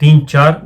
3-4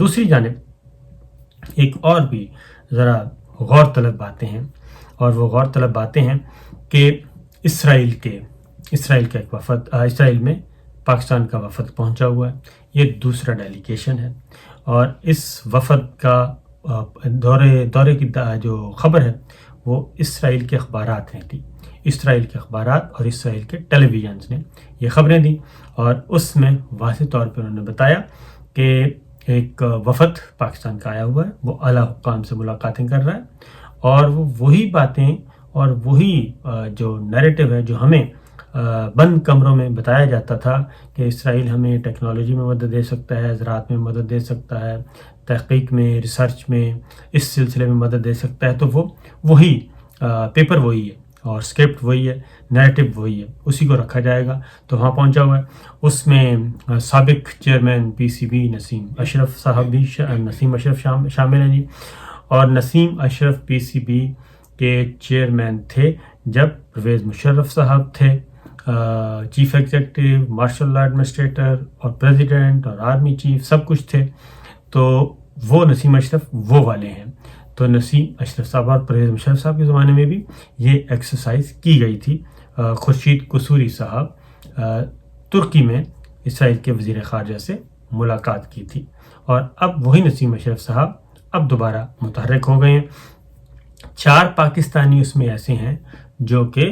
دوسری جانب ایک اور بھی ذرا غور طلب باتیں ہیں، اور وہ غور طلب باتیں ہیں کہ اسرائیل کا ایک وفد اسرائیل میں پاکستان کا وفد پہنچا ہوا ہے. یہ دوسرا ڈیلیگیشن ہے، اور اس وفد کا دورے کی جو خبر ہے وہ اسرائیل کے اخبارات نے دی. اسرائیل کے اخبارات اور اسرائیل کے ٹیلی ویژنز نے یہ خبریں دی، اور اس میں واضح طور پہ انہوں نے بتایا کہ ایک وفد پاکستان کا آیا ہوا ہے، وہ اعلیٰ حکام سے ملاقاتیں کر رہا ہے، اور وہ وہی باتیں اور وہی جو نیریٹو ہے جو ہمیں بند کمروں میں بتایا جاتا تھا کہ اسرائیل ہمیں ٹیکنالوجی میں مدد دے سکتا ہے، زراعت میں مدد دے سکتا ہے، تحقیق میں، ریسرچ میں، اس سلسلے میں مدد دے سکتا ہے، تو وہ وہی پیپر وہی ہے اور اسکرپٹ وہی ہے، نیریٹو وہی ہے، اسی کو رکھا جائے گا. تو وہاں پہنچا ہوا ہے. اس میں سابق چیئرمین پی سی بی نسیم اشرف صاحب بھی نسیم اشرف شامل ہیں جی. اور نسیم اشرف پی سی بی کے چیئرمین تھے جب پرویز مشرف صاحب تھے chief executive, martial law administrator اور پریزیڈنٹ اور آرمی چیف، سب کچھ تھے. تو وہ نسیم اشرف وہ والے ہیں. تو نسیم اشرف صاحب اور پرویز مشرف صاحب کے زمانے میں بھی یہ ایکسرسائز کی گئی تھی. خورشید قصوری صاحب ترکی میں اسرائیل کے وزیر خارجہ سے ملاقات کی تھی، اور اب وہی نسیم اشرف صاحب اب دوبارہ متحرک ہو گئے ہیں. 4 پاکستانی اس میں ایسے ہیں جو کہ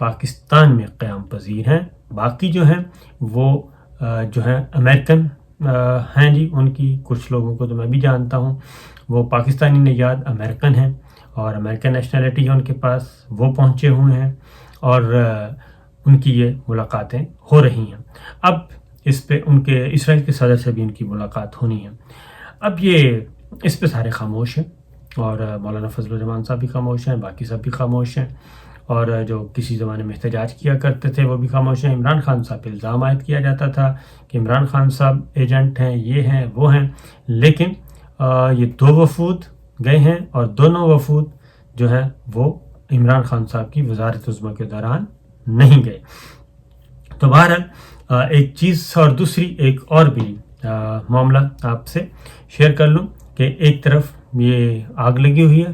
پاکستان میں قیام پذیر ہیں، باقی جو ہیں وہ جو ہیں امریکن ہیں جی. ان کی کچھ لوگوں کو تو میں بھی جانتا ہوں، وہ پاکستانی نژاد امریکن ہیں اور امریکن نیشنلٹی ہے ان کے پاس، وہ پہنچے ہوئے ہیں اور ان کی یہ ملاقاتیں ہو رہی ہیں. اب اس پہ ان کے اسرائیل کے صدر سے بھی ان کی ملاقات ہونی ہے. اب یہ اس پہ سارے خاموش ہیں، اور مولانا فضل الرحمان صاحب بھی خاموش ہیں، باقی سب بھی خاموش ہیں، اور جو کسی زمانے میں احتجاج کیا کرتے تھے وہ بھی خاموش ہیں. عمران خان صاحب پہ الزام عائد کیا جاتا تھا کہ عمران خان صاحب ایجنٹ ہیں، یہ ہیں وہ ہیں، لیکن یہ 2 وفود گئے ہیں، اور دونوں وفود جو ہیں وہ عمران خان صاحب کی وزارت عظمیٰ کے دوران نہیں گئے. تو بہرحال ایک چیز اور دوسری ایک اور بھی معاملہ آپ سے شیئر کر لوں کہ ایک طرف یہ آگ لگی ہوئی ہے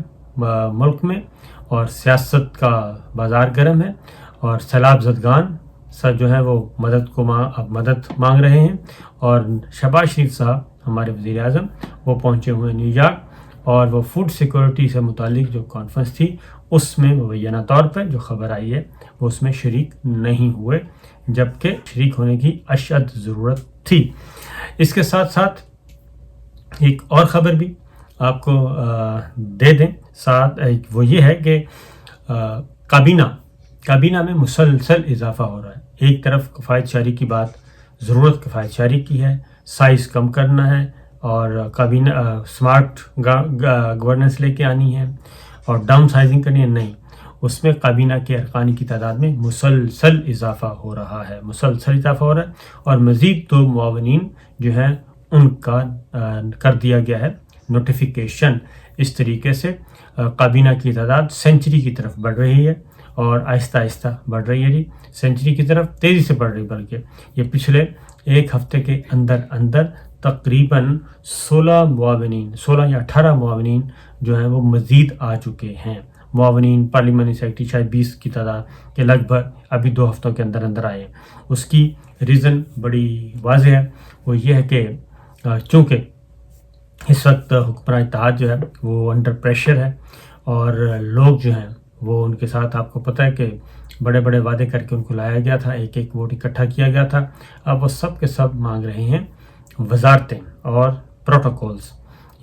ملک میں، اور سیاست کا بازار گرم ہے، اور سیلاب زدگان سب جو ہے وہ مدد مانگ رہے ہیں. اور شہباز شریف صاحب ہمارے وزیر اعظم وہ پہنچے ہوئے نیو یارک، اور وہ فوڈ سیکورٹی سے متعلق جو کانفرنس تھی اس میں مبینہ طور پہ جو خبر آئی ہے وہ اس میں شریک نہیں ہوئے، جبکہ شریک ہونے کی اشد ضرورت تھی. اس کے ساتھ ساتھ ایک اور خبر بھی آپ کو دے دیں ساتھ، وہ یہ ہے کہ کابینہ میں مسلسل اضافہ ہو رہا ہے. ایک طرف کفایت شعری کی بات، ضرورت کفایت شعری کی ہے، سائز کم کرنا ہے، اور کابینہ سمارٹ گورننس لے کے آنی ہے، اور ڈاؤن سائزنگ کرنی ہے. نہیں، اس میں کابینہ کے ارکان کی تعداد میں مسلسل اضافہ ہو رہا ہے، اور مزید 2 معاونین جو ہیں ان کا کر دیا گیا ہے نوٹیفیکیشن. اس طریقے سے کابینہ کی تعداد سینچری کی طرف بڑھ رہی ہے، اور آہستہ آہستہ بڑھ رہی ہے جی، سینچری کی طرف تیزی سے بڑھ رہی. بلکہ یہ پچھلے ایک ہفتے کے اندر تقریباً 16 یا 18 معاونین جو ہیں وہ مزید آ چکے ہیں. معاونین پارلیمانی سیکرٹری شاید 20 کی تعداد کے لگ بھگ ابھی 2 ہفتوں کے اندر آئے ہیں. اس کی ریزن بڑی واضح ہے، وہ یہ ہے کہ چونکہ اس وقت حکمراں اتحاد جو ہے وہ انڈر پریشر ہے، اور لوگ جو ہیں وہ ان کے ساتھ، آپ کو پتہ ہے کہ بڑے بڑے وعدے کر کے ان کو لایا گیا تھا، ایک ووٹ اکٹھا کیا گیا تھا. اب وہ سب کے سب مانگ رہے ہیں وزارتیں اور پروٹوکولز،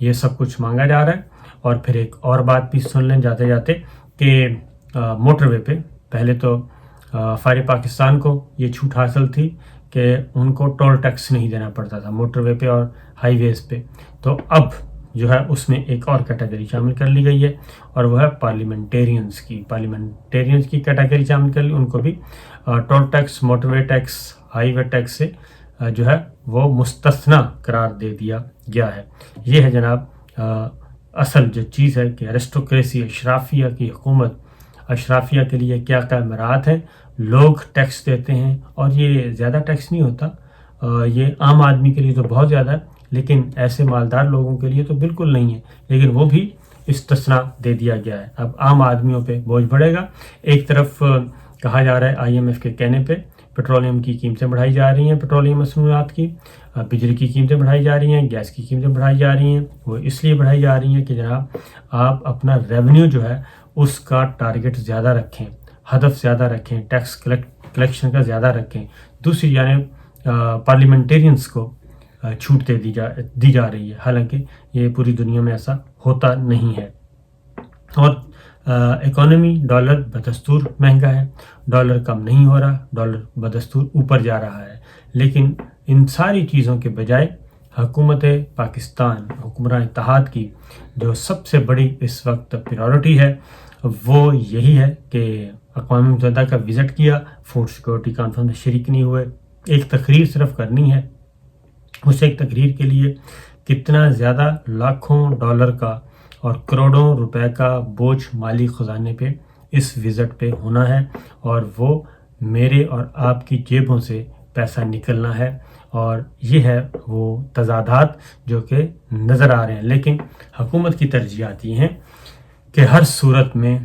یہ سب کچھ مانگا جا رہا ہے. اور پھر ایک اور بات بھی سن لیں جاتے جاتے کہ موٹر وے پہ پہلے تو فائر پاکستان کو یہ چھوٹ حاصل تھی کہ ان کو ٹول ٹیکس نہیں دینا پڑتا تھا موٹر وے پہ اور ہائی ویز پہ. تو اب جو ہے اس میں ایک اور کیٹیگری شامل کر لی گئی ہے، اور وہ ہے پارلیمنٹیرینز کی کیٹیگری شامل کر لی. ان کو بھی ٹول ٹیکس، موٹر وے ٹیکس، ہائی وے ٹیکس سے جو ہے وہ مستثنا قرار دے دیا گیا ہے. یہ ہے جناب اصل جو چیز ہے کہ ایرسٹوکریسی، اشرافیہ کی حکومت، اشرافیہ کے لیے کیا کیا امرات ہیں. لوگ ٹیکس دیتے ہیں، اور یہ زیادہ ٹیکس نہیں ہوتا، یہ عام آدمی کے لیے تو بہت زیادہ ہے، لیکن ایسے مالدار لوگوں کے لیے تو بالکل نہیں ہے، لیکن وہ بھی استثناء دے دیا گیا ہے۔ اب عام آدمیوں پہ بوجھ بڑھے گا۔ ایک طرف کہا جا رہا ہے IMF کے کہنے پہ پیٹرولیم کی قیمتیں بڑھائی جا رہی ہیں، پیٹرولیم مصنوعات کی، بجلی کی قیمتیں بڑھائی جا رہی ہیں، گیس کی قیمتیں بڑھائی جا رہی ہیں۔ وہ اس لیے بڑھائی جا رہی ہیں کہ جناب آپ اپنا ریونیو جو ہے اس کا ٹارگٹ زیادہ رکھیں، ہدف زیادہ رکھیں، ٹیکس کلیکشن کا زیادہ رکھیں۔ دوسری جانب پارلیمنٹیرینز کو چھوٹ دی جا رہی ہے، حالانکہ یہ پوری دنیا میں ایسا ہوتا نہیں ہے۔ اور اکانومی ڈالر بدستور مہنگا ہے، ڈالر کم نہیں ہو رہا، ڈالر بدستور اوپر جا رہا ہے۔ لیکن ان ساری چیزوں کے بجائے حکومت پاکستان، حکمراں اتحاد کی جو سب سے بڑی اس وقت پریورٹی ہے وہ یہی ہے کہ اقوام متحدہ کا وزٹ کیا، فوڈ سیکورٹی کانفرنس میں شریک نہیں ہوئے، ایک تقریر صرف کرنی ہے۔ اس ایک تقریر کے لیے کتنا زیادہ لاکھوں ڈالر کا اور کروڑوں روپے کا بوجھ مالی خزانے پہ اس وزٹ پہ ہونا ہے، اور وہ میرے اور آپ کی جیبوں سے پیسہ نکلنا ہے۔ اور یہ ہے وہ تضادات جو کہ نظر آ رہے ہیں۔ لیکن حکومت کی ترجیحات یہ ہیں کہ ہر صورت میں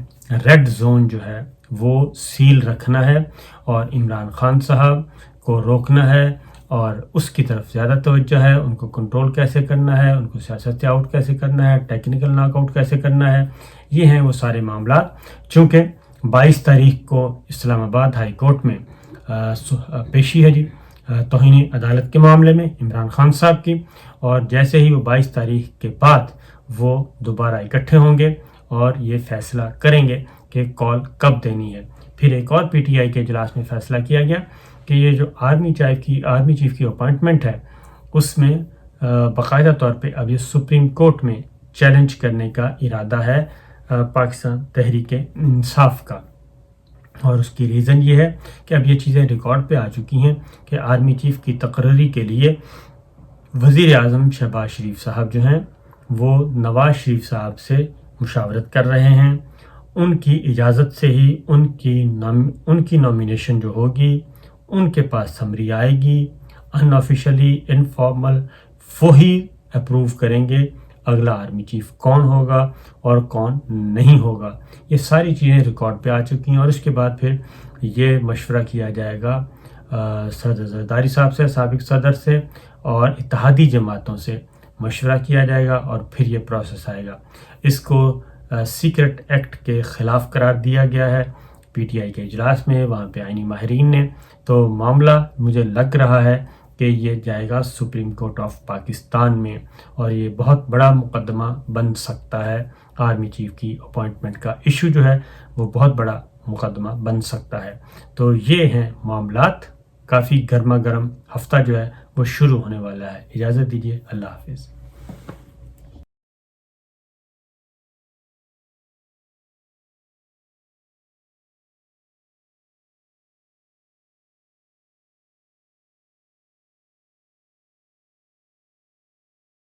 ریڈ زون جو ہے وہ سیل رکھنا ہے، اور عمران خان صاحب کو روکنا ہے، اور اس کی طرف زیادہ توجہ ہے، ان کو کنٹرول کیسے کرنا ہے، ان کو سیاست آؤٹ کیسے کرنا ہے، ٹیکنیکل ناک آؤٹ کیسے کرنا ہے۔ یہ ہیں وہ سارے معاملات۔ چونکہ 22 تاریخ کو اسلام آباد ہائی کورٹ میں پیشی ہے توہین عدالت کے معاملے میں عمران خان صاحب کی، اور جیسے ہی وہ 22 تاریخ کے بعد وہ دوبارہ اکٹھے ہوں گے اور یہ فیصلہ کریں گے کہ کال کب دینی ہے۔ پھر ایک اور PTI کے اجلاس میں فیصلہ کیا گیا کہ یہ جو آرمی چیف کی اپائنٹمنٹ ہے اس میں باقاعدہ طور پہ اب یہ سپریم کورٹ میں چیلنج کرنے کا ارادہ ہے پاکستان تحریک انصاف کا۔ اور اس کی ریزن یہ ہے کہ اب یہ چیزیں ریکارڈ پہ آ چکی ہیں کہ آرمی چیف کی تقرری کے لیے وزیر اعظم شہباز شریف صاحب جو ہیں وہ نواز شریف صاحب سے مشاورت کر رہے ہیں۔ ان کی اجازت سے ہی ان کی نامینیشن جو ہوگی ان کے پاس سمری آئے گی، ان آفیشلی انفارمل، وہی اپروو کریں گے اگلا آرمی چیف کون ہوگا اور کون نہیں ہوگا۔ یہ ساری چیزیں ریکارڈ پہ آ چکی ہیں، اور اس کے بعد پھر یہ مشورہ کیا جائے گا صدر زرداری صاحب سے، سابق صدر سے، اور اتحادی جماعتوں سے مشورہ کیا جائے گا، اور پھر یہ پروسیس آئے گا۔ اس کو سیکرٹ ایکٹ کے خلاف قرار دیا گیا ہے PTI کے اجلاس میں، وہاں پہ آئینی ماہرین نے۔ تو معاملہ مجھے لگ رہا ہے کہ یہ جائے گا سپریم کورٹ آف پاکستان میں، اور یہ بہت بڑا مقدمہ بن سکتا ہے۔ آرمی چیف کی اپوائنٹمنٹ کا ایشو جو ہے وہ بہت بڑا مقدمہ بن سکتا ہے۔ تو یہ ہیں معاملات، کافی گرما گرم ہفتہ جو ہے وہ شروع ہونے والا ہے۔ اجازت دیجیے، اللہ حافظ۔